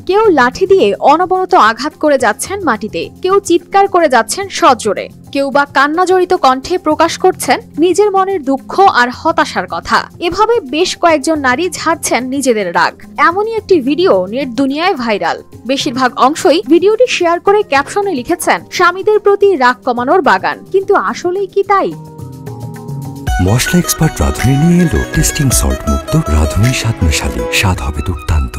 কেউ লাঠি দিয়ে অনবরত আঘাত করে যাচ্ছেন মাটিতে, কেউ চিৎকার করে যাচ্ছেন সজোরে, কেউ বা কান্নাজড়িত কণ্ঠে প্রকাশ করছেন নিজের মনের দুঃখ আর হতাশার কথা। এভাবে বেশ কয়েকজন নারী ঝাড়ছেন নিজেদের রাগ। এমনই একটি ভিডিও নেট দুনিয়ায় ভাইরাল। বেশিরভাগ অংশই ভিডিওটি শেয়ার করে ক্যাপশনে লিখেছেন স্বামীদের প্রতি রাগ কমানোর বাগান। কিন্তু আসলেই কি তাই? মশলা এক্সপার্ট রাঁধুনি নিয়ে এলো টেস্টিং সল্ট মুক্ত রাঁধুনি স্বাদ মশালি, স্বাদ হবে দুর্দান্ত।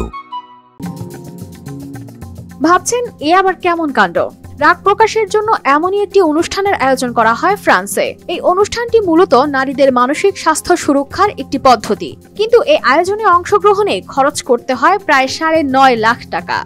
ভাবছেন এ আবার কেমন কাণ্ড? রাগ প্রকাশের জন্য এমনই একটি অনুষ্ঠানের আয়োজন করা হয় ফ্রান্সে। এই অনুষ্ঠানটি মূলত নারীদের মানসিক স্বাস্থ্য সুরক্ষার একটি পদ্ধতি, কিন্তু এই আয়োজনে অংশগ্রহণে খরচ করতে হয় প্রায় 9.5 লাখ টাকা।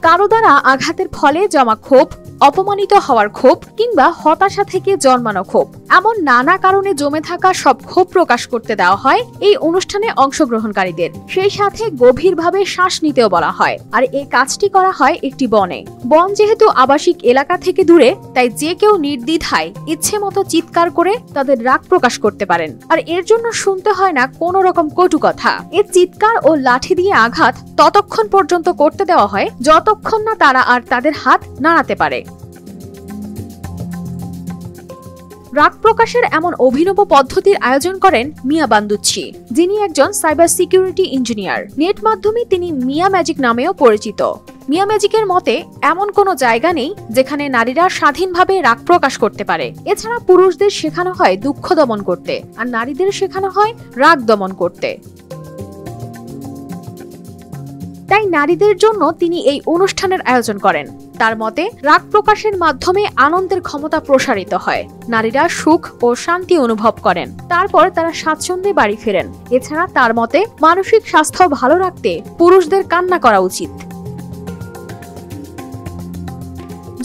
কারো দ্বারা আঘাতের ফলে জমা ক্ষোভ, অপমানিত হওয়ার ক্ষোভ কিংবা হতাশা থেকে জন্মানো ক্ষোভ, এমন নানা কারণে জমে থাকা সব ক্ষোভ প্রকাশ করতে দেওয়া হয় এই অনুষ্ঠানে অংশগ্রহণকারীদের। সেই সাথে গভীরভাবে শ্বাস নিতেও বলা হয়। আর এই কাজটি করা হয় একটি বনে। বন যেহেতু আবাসিক এলাকা থেকে দূরে, তাই যে কেউ নির্দ্বিধায় ইচ্ছে মতো চিৎকার করে তাদের রাগ প্রকাশ করতে পারেন। আর এর জন্য শুনতে হয় না কোনো রকম কটু কথা। এর চিৎকার ও লাঠি দিয়ে আঘাত ততক্ষণ পর্যন্ত করতে দেওয়া হয় যতক্ষণ না তারা আর তাদের হাত নাড়াতে পারে। রাগ প্রকাশের এমন অভিনব পদ্ধতির আয়োজন করেন মিয়া বান্দুচ্চি, যিনি একজন সাইবার সিকিউরিটি ইঞ্জিনিয়ার। নেট মাধ্যমে তিনি মিয়া ম্যাজিক নামেও পরিচিত। মিয়া ম্যাজিকের মতে এমন কোনো জায়গা নেই যেখানে নারীরা স্বাধীনভাবে রাগ প্রকাশ করতে পারে। এছাড়া পুরুষদের শেখানো হয় দুঃখ দমন করতে, আর নারীদের শেখানো হয় রাগ দমন করতে। তাই নারীদের জন্য তিনি এই অনুষ্ঠানের আয়োজন করেন। তার মতে রাগ প্রকাশের মাধ্যমে আনন্দের ক্ষমতা প্রসারিত হয়, নারীরা সুখ ও শান্তি অনুভব করেন, তারপর তারা স্বাচ্ছন্দ্যে বাড়ি ফেরেন। এছাড়া তার মতে মানসিক স্বাস্থ্য ভালো রাখতে পুরুষদের কান্না করা উচিত।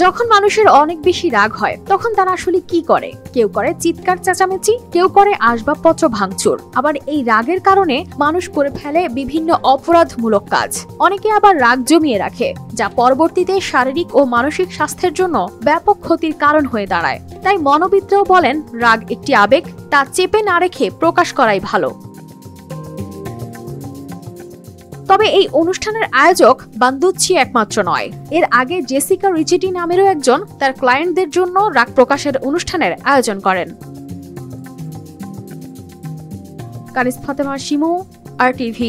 যখন মানুষের অনেক বেশি রাগ হয় তখন তারা আসলে কি করে? কেউ করে চিৎকার চেঁচামেচি, কেউ করে আসবাবপত্র ভাঙচুর। আবার এই রাগের কারণে মানুষ করে ফেলে বিভিন্ন অপরাধমূলক কাজ। অনেকে আবার রাগ জমিয়ে রাখে, যা পরবর্তীতে শারীরিক ও মানসিক স্বাস্থ্যের জন্য ব্যাপক ক্ষতির কারণ হয়ে দাঁড়ায়। তাই মনোবিদরাও বলেন রাগ একটি আবেগ, তা চেপে না রেখে প্রকাশ করাই ভালো। তবে এই অনুষ্ঠানের আয়োজক বান্দুচ্চি একমাত্র নয়। এর আগে জেসিকা রিচেটি নামেরও একজন তার ক্লায়েন্টদের জন্য রাগ প্রকাশের অনুষ্ঠানের আয়োজন করেন। কানিজ ফাতেমা শিমু, RTV।